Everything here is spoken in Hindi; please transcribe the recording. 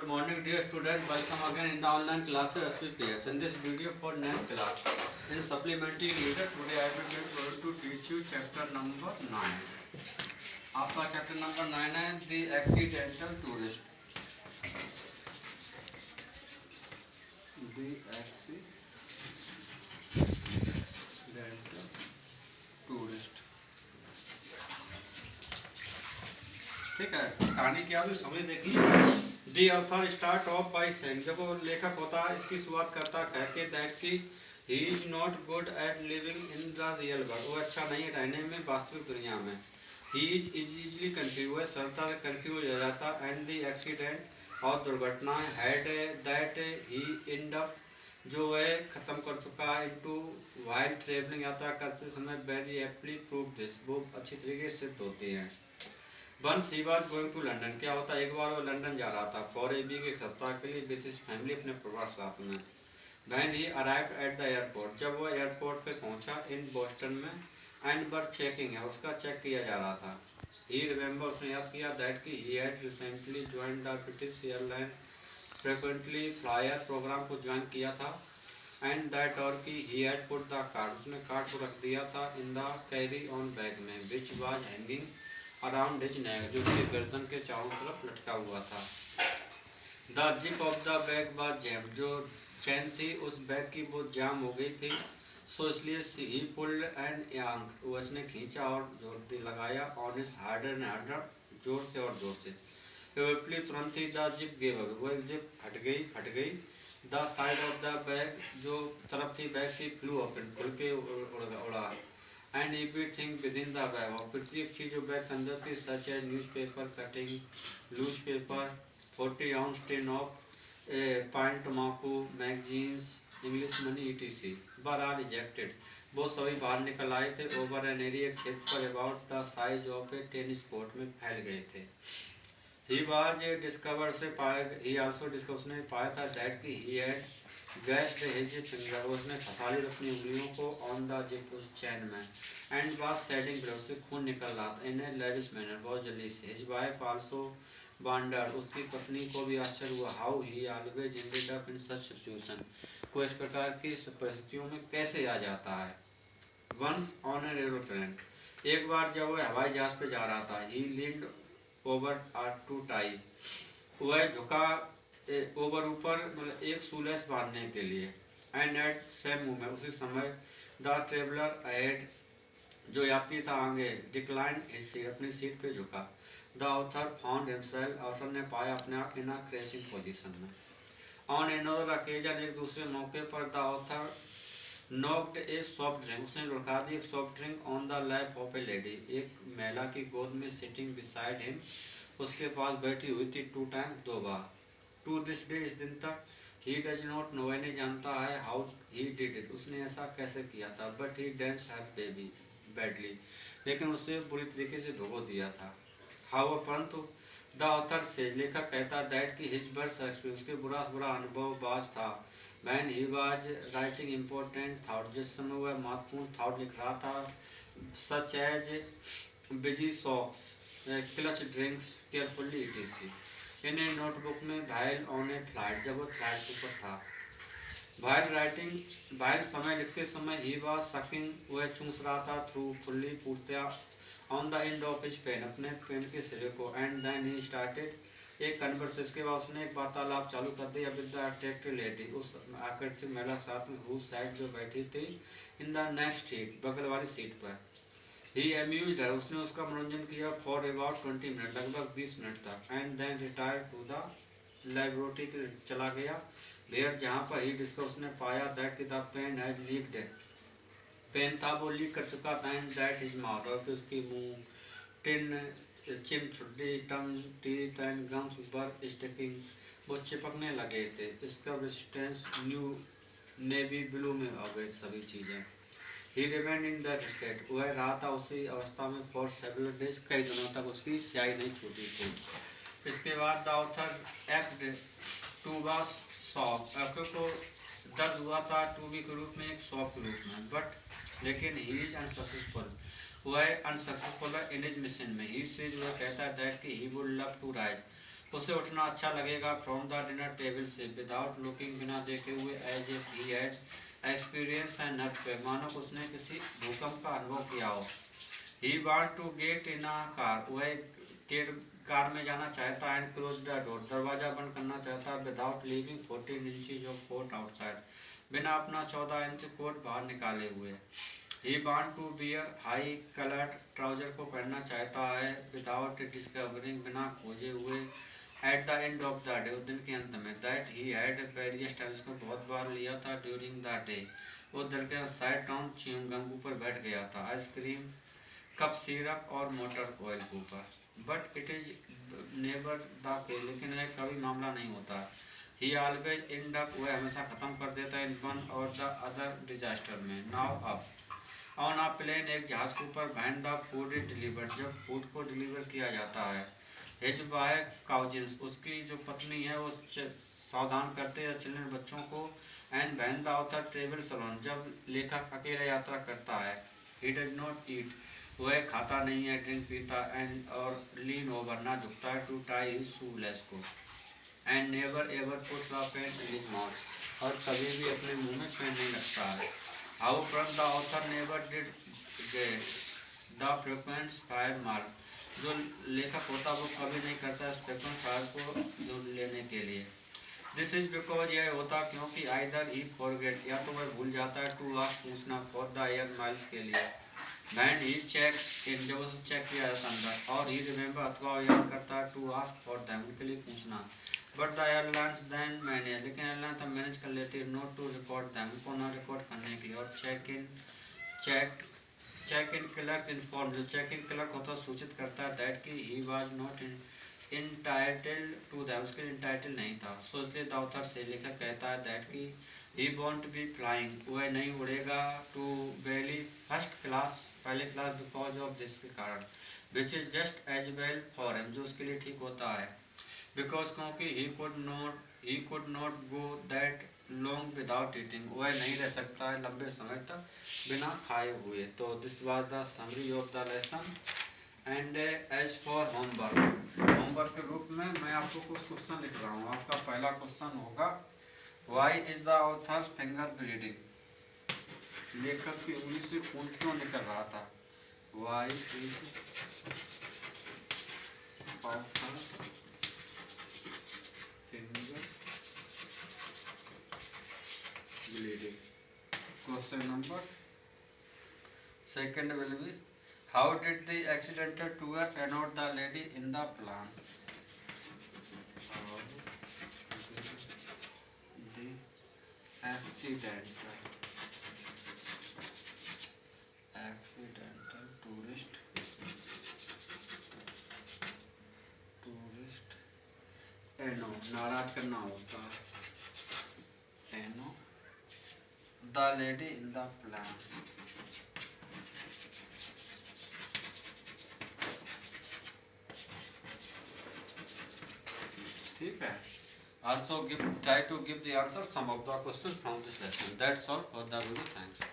morning, dear student. Welcome again in the online classes SPPS. In this video for next class, in supplementary reader, today I will be going to teach you chapter number 9. आपका chapter number 9 है the accidental tourist. The accidental tourist. ठीक है, कहानी क्या है समझ देखिए. The author start of by saying, जब वो लेखक होता है इसकी शुरुआत करता कह के दैट की he is not good at living in the real world, वो अच्छा नहीं है रहने में वास्तविक दुनिया में. ही इज इजीली कंफ्यूज, सरलता से कंफ्यूज हो जाता. एंड द एक्सीडेंट और दुर्घटना had that he and up, जो है खत्म कर चुका है इनटू वाइल ट्रेवलिंग, यात्रा करते समय वेरी एप्टली प्रूव दिस, वो अच्छी तरीके से सिद्ध होती हैं. Once he was going to London, क्या होता है एक बार वो लंदन जा रहा था फॉर ए वीक, एक सप्ताह के लिए विद हिज फैमिली, अपने परिवार साथ में. When he arrived at the airport, जब वो एयरपोर्ट पे पहुंचा इन बोस्टन में, एंड बर्थ चेकिंग है उसका चेक किया जा रहा था. ही रिमेंबर, उसने याद किया दैट कि he had recently join the British airline frequently flyer program को ज्वाइन किया था. एंड दैट, और कि he had put the card, उसने कार्ड को रख दिया था in the carry on bag में, which was hanging around his neck, जो उसके गर्दन के चारों तरफ लटका हुआ था. The zip of the bag was jam, जो चैन थी उस बैग की वो जाम हो गई थी. सो इसलिए ही पुल्ड एंड यांग, उसने खींचा और जोर लगाया. On his harder and harder, जोर से और जोर से. इमीडिएटली, तुरंत ही द जिप गेव अवे, वो जिप हट गई. The side of the bag, जो तरफ थी बैग की, फ्लू ओपन, खुल के उड़ा. And everything within the bag, और प्रत्येक चीज जो बैग के अंदर थी, such as newspaper cutting, loose paper, 40 ounce tin of pine tobacco, magazines, English money etc, were are rejected, वो सभी बाहर निकल आए थे. ओवर एन एरिया, क्षेत्र पर about the size of A tennis court में फैल गए थे. ही वाज डिस्कवर, से पाया, ही आल्सो डिस्कवर, उसने पाया था दैट कि he had gassed his finger, उसने फंसा ली अपनी उंगलियों को ऑन द जिप, उस चैन में. एंड वाज शेडिंग ब्लड, से खून निकल रहा था. इन ए लेविश मैनर, बहुत जल्दी से. हिज वाइफ आल्सो वंडर्ड, उसकी पत्नी को भी आश्चर्य हुआ. How he always ended up in such situation, को इस प्रकार की परिस्थितियों में कैसे आ जाता है. वंस ऑन एन एरोप्लेन, एक बार जब वह हवाई जहाज पे जा रहा था. ही लीन्ड ओवर टू टाई, वह झुका ओवर, ऊपर, मतलब एक शूलेस बांधने के लिए. एंड एट सेम मूवमेंट, उसी समय, द ट्रेवलर अहेड, जो यात्री था आगे, डिक्लाइन हिज सीट, अपनी सीट पे झुका. The author found himself, author ने पाया अपने आप इन अ क्रैशिंग पोजीशन में. ऑन एनदर ओकेजन, एक दूसरे मौके पर, the author knocked A soft drink, उसने लुढ़का दी एक soft drink on the lap of A lady, एक महिला की गोद में, सिटिंग बिसाइड हिम, उसके पास बैठी हुई थी. टू टाइम, दो बार. टू दिस डे, इस दिन तक. ही डज नॉट नो, नहीं जानता है. हाउ ही डिड इट, उसने ऐसा कैसे किया था. But he dense have baby badly, लेकिन उसे बुरी तरीके से भिगो दिया था. हाउ, परंतु. द ऑथर से, लेखक कहता दैट कि हिज वर्स्ट एक्सपीरियंस, उसके बुरा अनुभव बाज था. When he was writing important thought, जिस समय वह महत्वपूर्ण थॉट लिख रहा था. Such as busy socks, clutch drinks carefully etc. In a notebook में, भाइल ऑन ए फ्लाइट, जब वो फ्लाइट के ऊपर था. भाइल राइटिंग, भाइल समय लिखते समय. ही वाज सकिंग, वह चूस रहा था. थ्रू, फुल्ली, पूर्णतया. On the end of his pen, अपने पेन के सिरे को. एंड देन ही स्टार्टेड एक कन्वर्सेशन, इसके बाद उसने एक वार्तालाप चालू कर दिया. विद द अट्रैक्टिव लेडी, उस आकर्षित महिला साथ में, हु साइड, जो बैठी थी इन द नेक्स्ट सीट, बगल वाली सीट पर. ही अम्यूज्ड हर, उसने उसका मनोरंजन किया. फॉर अबाउट 20 मिनट, लगभग 20 मिनट तक. And then retired to the laboratory के चला गया, वेयर, जहाँ पर ही डिस्कवर, उसने पाया that the pen had leaked, pen था वो लीक कर चुका था. एंड दैट हिज माउथ, और कि उसकी मुंह, टिन, चिन, छुट्टी, tongue, teeth and gums were sticking, वो चिपकने लगे थे. इसका रेजिस्टेंस न्यू नेवी ब्लू में हो गए सभी चीजें. ही रिमेंड इन दैट स्टेट, वह रहा था उसी अवस्था में. फॉर सेवरल डेज, कई दिनों तक उसकी स्याही नहीं छूटी थी. इसके बाद the author act to was soft, आपको को दर्द हुआ था टू बी के रूप में, एक सॉफ्ट के रूप में. बट, लेकिन ही इज अनसक्सेसफुल, वह अनसक्सेसफुल है इन हिज मिशन में. ही सेज, वह कहता है दैट कि he would love to rise, उसे उठना अच्छा लगेगा फ्रॉम द डिनर टेबल से विदाउट लुकिंग, बिना देखे हुए, as if he had experience an earthquake, मानो उसने किसी भूकंप का अनुभव किया हो। He want to get in a car, वह कार में जाना चाहता है। एंड क्लोज द डोर, दरवाजा बंद करना चाहता है। Without leaving 14 inches of coat outside, बिना अपना 14 इंच कोट बाहर निकाले हुए। He want to bear high coloured trouser को पहनना चाहता है। विदाउट डिस्कवरिंग, बिना खोजे हुए। At the end of the day, उस दिन के अंत में। That he had various times, को बहुत बार लिया था। ड्यूरिंग द डे, वो दिन के साइड डाउन च्युइंगम पर बैठ गया था। आइसक्रीम, कप सिरप और मोटर ऑयल के ऊपर। But it is never the case, लेकिन यह कभी मामला नहीं होता। ही ऑलवेज एंड अप, वह हमेशा खत्म कर देता है in one or the other disaster में। Now up on a plane, एक जहाज के ऊपर। When the food is delivered, जब फूड को डिलीवर किया जाता है। हिज वाइफ काउजिन्स, उसकी जो पत्नी है वो सावधान करते हैं चिल्ड्रन, बच्चों को। And when the author travel salon, जब लेखक अकेला यात्रा करता है। ही डज नॉट ईट, वह खाता नहीं है। ड्रिंक पीता एंड और लीन ओवर, ना झुकता है। टू टाई हिज शूलेस को। And never ever puts a pain in his mouth, और कभी भी अपने मुंह में पेन नहीं रखता है। How from the author never did get the frequent fire mark, जो लेखक होता वो कभी नहीं करता फ्रीक्वेंट फायर को ढूंढ लेने के लिए। दिस इज बिकॉज, यह होता क्योंकि आइदर ही फॉरगेट, या तो वह भूल जाता है। टू आस्क, पूछना। फॉर द एयर माइल्स, के लिए। वैन ही चेक इन, जब उसे चेक किया जाता अंदर। और ही रिमेंबर, अथवा वो याद करता है। टू आस्क फॉर दैम, उनके लिए पूछना। But the airlines then manage, लेकिन एयरलाइन तब मैनेज कर लेती है। नोट टू रिकॉर्ड दैम, उनको ना रिकॉर्ड करने के लिए। और check check in clerk inform, जो चेक इन क्लर्क होता है सूचित करता है। दैट कि he was not entitled to them, उसके लिए इंटाइटल नहीं था। सो इसलिए द ऑथर से, लेखक कहता है। दैट कि ही वॉन्ट बी फ्लाइंग, वह नहीं उड़ेगा। टू बेली फर्स्ट क्लास, पहले क्लास, बिकॉज ऑफ दिस, के कारण। Which is just as well for him, जो उसके लिए ठीक होता है। बिकॉज, क्योंकि he could not go that long without eating, वह नहीं रह सकता है लंबे समय तक बिना खाए हुए। तो this was the summary of the lesson. And as for homework के रूप में मैं आपको कुछ क्वेश्चन लिख रहा हूँ। आपका पहला क्वेश्चन होगा, why is the author finger bleeding, लेखक की उंगली से खून क्यों निकल रहा था। Why is author finger bleeding. Question number second will be, how did the accidental tour annoy the lady in the plan. How did the accidental tourist annoy, नाराज करना होता है, annoy the lady in the plan. ठीक है. Also try to give the answer some of the questions from this lesson. That's all for the video. Thanks.